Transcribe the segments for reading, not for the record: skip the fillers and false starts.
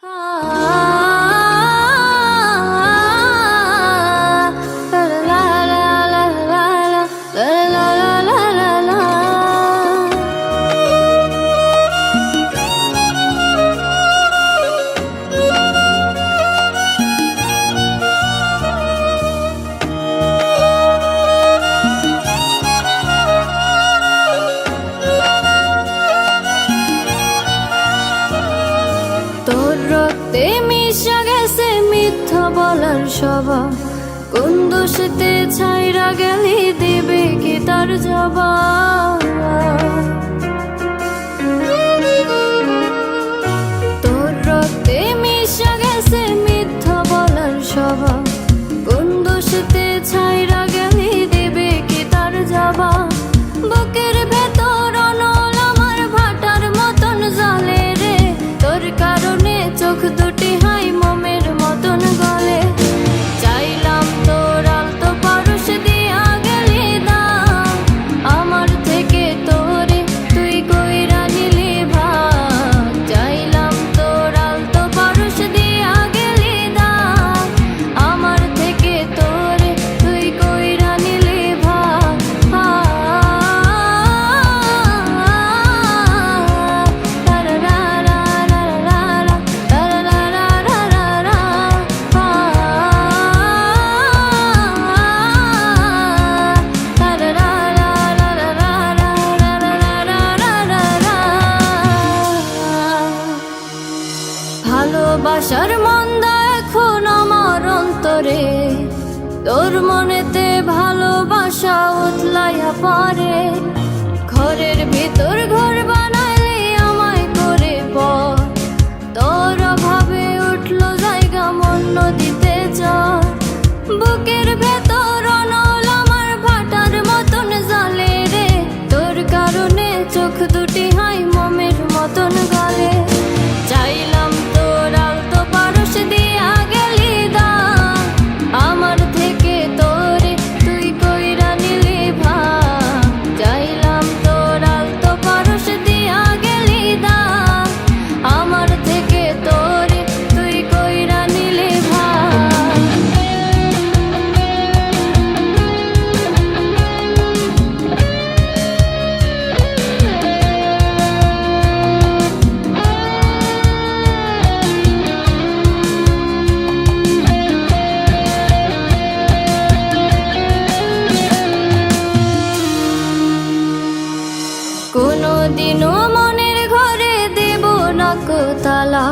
তোর রক্তে মিশা গেছে মিথ্যা বলার স্বভাব, কোন দোষেতে ছাইরা গেলি দিবে কি তার জবাব। তোর রক্তে মিশা গেছে মিথ্যা বলার স্বভাব, কোন দোষেতে ছাইরা গেলি দিবে কি তার জবাব। বুকের ভেতর অনল আমার ভাটার মতন জ্বলে রে, তোর কারণে চোখ দুটি হাই মোমের মতন গলে। চাইলাম তোর আলতো পারস দিয়া গেলি দাম, আমার থেকে তোরে তুই কইরা নিলি ভাগ। চাইলাম তোর আলতো পারস দিয়া গেলি দাম, আমার থেকে তোরে তুই কইরা নিলি ভাগ। ভালোবাসার মন্দা এখন আমার অন্তরে, তোর মনেতে ভালোবাসা উতলাইয়া পড়ে। ঘরের ভিতর ঘর বানাইলি আমায় করে পর, তোর অভাবে উঠলো জায়গা মন নদীতে চর। বুকের ভেতর অনল আমার ভাটার মতন জ্বলে রে, তোর কারণে চোখ দুটি হাই মোমের মতন গলে। চাইলাম তোর আলতো পারস দিয়া গেলি দাম, আমার থেকে তোরে তুই কইরা নিলি ভাগ। চাইলাম তোর আলতো পারস দিয়া গেলি দাম, আমার থেকে তোরে তুই কইরা নিলি ভাগ। কোনদিনও মনের ঘরে দেব না কো তালা,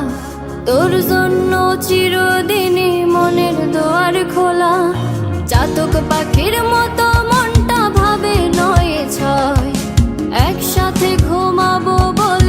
তোর জন্য চিরদিনই মনের দুয়ার খোলা। চাতক পাখির মতো মনটা ভাবে নয় ছয়, একসাথে ঘুমাবো বলে